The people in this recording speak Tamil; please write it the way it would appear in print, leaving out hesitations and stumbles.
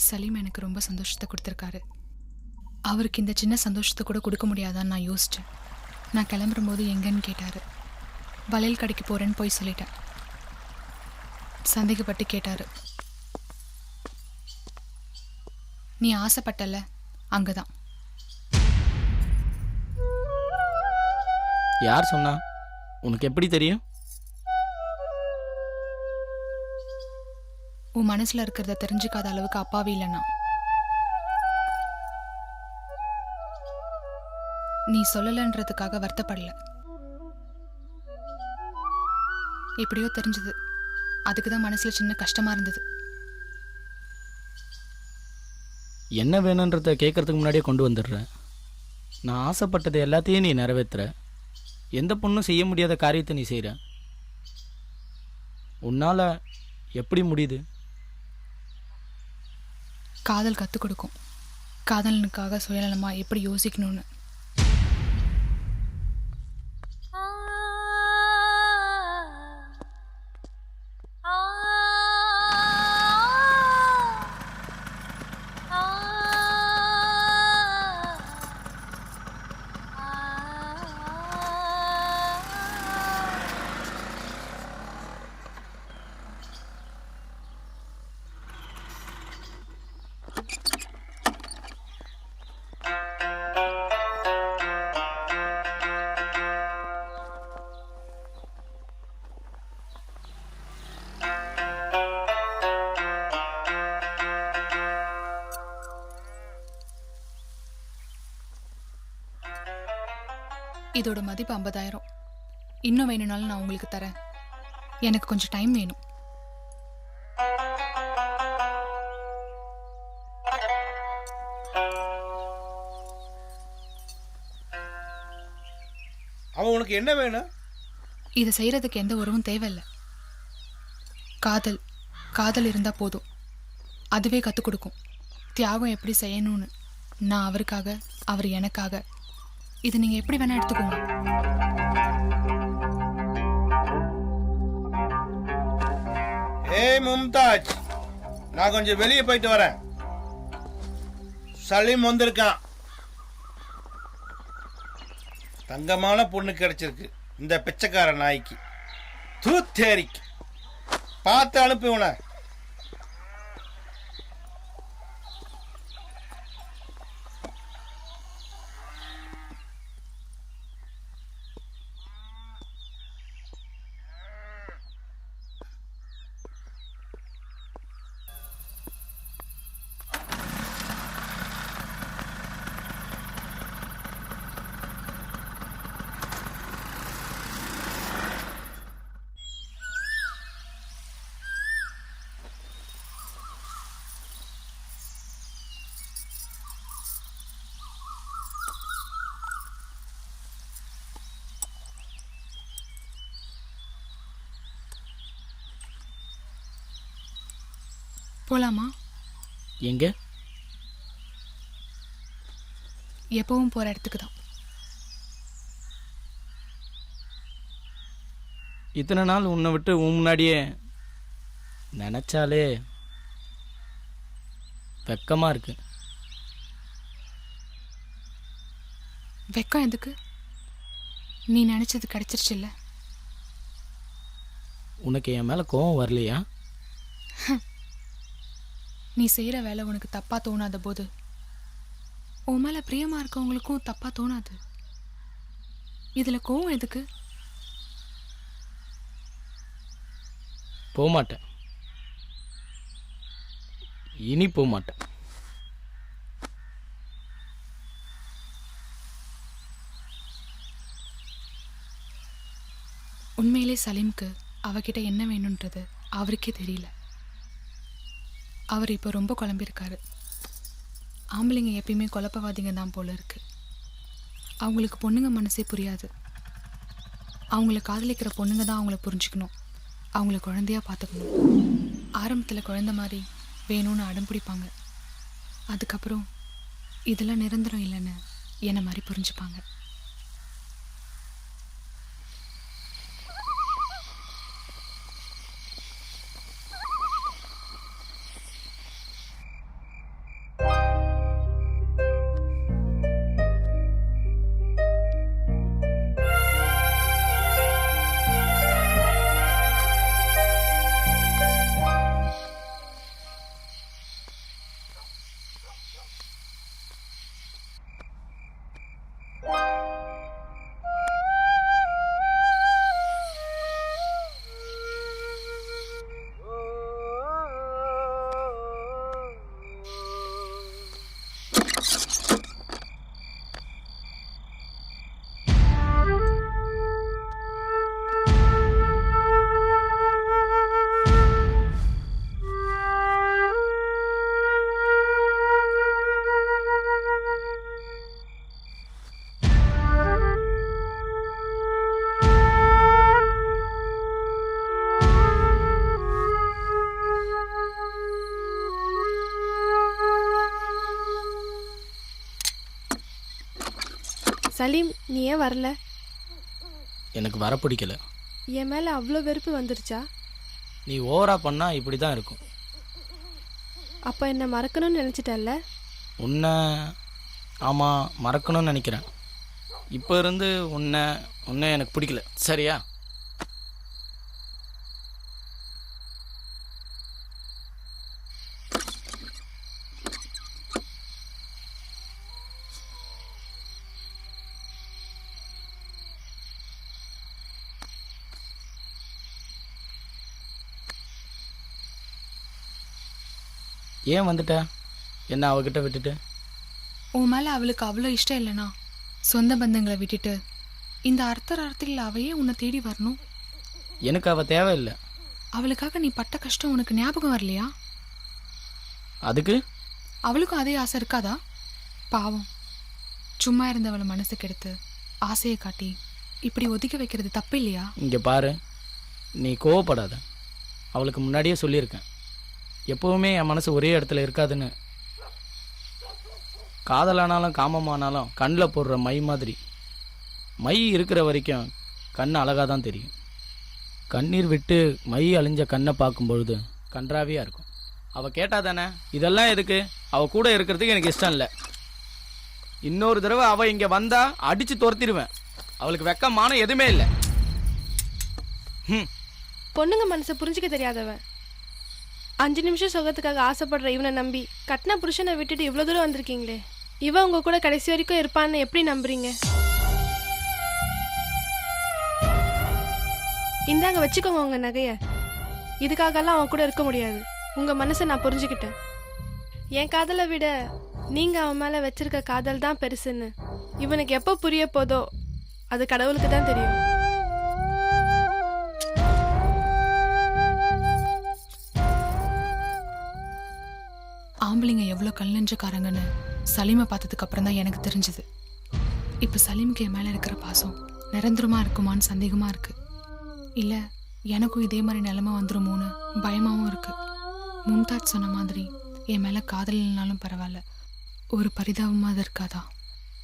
சலீம் எனக்கு ரொம்ப சந்தோஷத்தை கொடுத்துருக்காரு. அவருக்கு இந்த சின்ன சந்தோஷத்தை கூட கொடுக்க முடியாதான்னு நான் யோசித்தேன். நான் கிளம்பும்போது எங்கன்னு கேட்டார். வளையல் கடைக்கு போகிறேன்னு போய் சொல்லிட்டேன். சந்தேகப்பட்டு கேட்டார், நீ ஆசைப்பட்டல அங்கே தான். யார் சொன்னா? உனக்கு எப்படி தெரியும்? உன் மனசில் இருக்கிறத தெரிஞ்சுக்காத அளவுக்கு அப்பாவி இல்லைண்ணா. நீ சொல்லலைன்றதுக்காக வருத்தப்படல. எப்படியோ தெரிஞ்சது, அதுக்கு தான் மனசில் சின்ன கஷ்டமாக இருந்தது. என்ன வேணுன்றத கேட்கறதுக்கு முன்னாடியே கொண்டு வந்துடுறேன். நான் ஆசைப்பட்டது எல்லாத்தையும் நீ நிறைவேற்றுற. எந்த பொண்ணும் செய்ய முடியாத காரியத்தை நீ செய்கிற. உன்னால் எப்படி முடியுது? காதல் கற்றுக் கொடுக்கும், காதலனுக்காக சுயநலமாக எப்படி யோசிக்கணும்னு. இதோட மதிப்பு 50,000. இன்னும் வேணும்னாலும் நான் உங்களுக்கு தரேன். எனக்கு கொஞ்சம் டைம் வேணும். அவன் உனக்கு என்ன வேணும்? இதை செய்யறதுக்கு எந்த உறவும் தேவையில்லை. காதல் காதல் இருந்தால் போதும். அதுவே கற்றுக் கொடுக்கும் தியாகம் எப்படி செய்யணும்னு. நான் அவருக்காக, அவர் எனக்காக. இது நீங்கள் எப்படி வேணா எடுத்துக்கோங்க. ஏய் மும்தாஜ், நான் கொஞ்சம் வெளியே போயிட்டு வரேன். சலீம் வந்திருக்கான். தங்கமான பொண்ணு கிடைச்சிருக்கு இந்த பிச்சைக்கார நாய்க்கு. தூத்தேரிக்கு பார்த்து அனுப்பி உன. போலாமா? எங்கே? எப்பவும் போகிற இடத்துக்கு தான். இத்தனை நாள் உன்னை விட்டு உன் முன்னாடியே நினச்சாலே வெக்கமாக இருக்கு. வெக்கம் எதுக்கு? நீ நினச்சது கிடைச்சிருச்சுல்ல. உனக்கு என் மேலே கோவம் வரலையா? நீ செய்கிற வேலை உனக்கு தப்பாக தோணாத போது உன் மேலே பிரியமாக இருக்கவங்களுக்கும் தப்பாக தோணாது. இதில் கோவம் எதுக்கு? போகமாட்டேன், இனி போகமாட்டேன். உண்மையிலே சலீம்க்கு அவகிட்ட என்ன வேணுன்றது அவருக்கே தெரியல. அவர் இப்போ ரொம்ப குழம்பியிருக்காரு. ஆம்பளைங்க எப்பயுமே குழப்பவாதிங்க தான் போல இருக்கு. அவங்களுக்கு பொண்ணுங்க மனசே புரியாது. அவங்கள காதலிக்கிற பொண்ணுங்க தான் அவங்கள புரிஞ்சுக்கணும், அவங்கள குழந்தையா பார்த்துக்கணும். ஆரம்பத்தில் குழந்தை மாதிரி வேணும்னு அடம் பிடிப்பாங்க. அதுக்கப்புறம் இதெல்லாம் நிரந்தரம் இல்லைன்னு என்ன மாதிரி புரிஞ்சுப்பாங்க. சலீம், நீ ஏன் வரல? எனக்கு வர பிடிக்கல. என் மேலே அவ்வளோ வெறுப்பு வந்துருச்சா? நீ ஓவரா பண்ணா இப்படி தான் இருக்கும். அப்போ என்ன மறக்கணும்னு நினச்சிட்டல்ல? உன்னை ஆமாம் மறக்கணும்னு நினைக்கிறேன். இப்போ இருந்து உன்னை எனக்கு பிடிக்கல, சரியா? ஏன் வந்துட்ட என்ன அவகிட்ட விட்டுட்டு? உன் மேலே அவளுக்கு அவ்வளோ இஷ்டம் இல்லைனா சொந்த பந்தங்களை விட்டுட்டு இந்த அர்த்தத்தில் அவையே உன்னை தேடி வரணும். எனக்கு அவள் தேவையில்லை. அவளுக்காக நீ பட்ட கஷ்டம் உனக்கு ஞாபகம் வரலையா? அதுக்கு அவளுக்கும் அதே ஆசை இருக்காதா? பாவம், சும்மா இருந்தவளை மனசுக்கு எடுத்து ஆசையை காட்டி இப்படி ஒதுக்கி வைக்கிறது தப்பு இல்லையா? இங்கே பாரு, நீ கோவப்படாத. அவளுக்கு முன்னாடியே சொல்லியிருக்கேன், எப்போவுமே என் மனசு ஒரே இடத்துல இருக்காதுன்னு. காதலானாலும் காமமானாலும் கண்ணில் போடுற மை மாதிரி. மை இருக்கிற வரைக்கும் கண் அழகாக தான் தெரியும். கண்ணீர் விட்டு மை அழிஞ்ச கண்ணை பார்க்கும்பொழுது கன்றாவியாக இருக்கும். அவள் கேட்டா தானே இதெல்லாம் எதுக்கு? அவள் கூட இருக்கிறதுக்கு எனக்கு இஷ்டம் இல்லை. இன்னொரு தடவை அவள் இங்கே வந்தா அடித்து துரத்திடுவேன். அவளுக்கு வெக்கமான எதுவுமே இல்லை. பொண்ணுங்க மனசை புரிஞ்சிக்க தெரியாதவன். 5 நிமிஷம் சுகத்துக்காக ஆசைப்படுற இவனை நம்பி கட்டின புருஷனை விட்டுட்டு இவ்வளோ தூரம் வந்திருக்கீங்களே. இவன் உங்க கூட கடைசி வரைக்கும் இருப்பான்னு எப்படி நம்புறீங்க? இந்தாங்க வச்சுக்கோங்க உங்க நகைய. இதுக்காகலாம் அவன் கூட இருக்க முடியாது. உங்க மனசை நான் புரிஞ்சுக்கிட்டேன். என் காதலை விட நீங்க அவன் மேல வச்சிருக்க காதல் தான் பெருசுன்னு இவனுக்கு எப்போ புரிய போதோ அது கடவுளுக்கு தான் தெரியும். ஆம்பளைங்க எவ்வளோ கல்லஞ்சக்காரங்கன்னு சலீமை பார்த்ததுக்கு அப்புறம் தான் எனக்கு தெரிஞ்சது. இப்போ சலீமுக்கு என் மேலே இருக்கிற பாசம் நிரந்தரமாக இருக்குமான்னு சந்தேகமாக இருக்குது. இல்லை எனக்கும் இதே மாதிரி நிலைமை வந்துருமோன்னு பயமாகவும் இருக்குது. மும்தாஜ் சொன்ன மாதிரி என் மேலே காதல் இல்லைனாலும் பரவாயில்ல, ஒரு பரிதாபமாக இருக்காதா?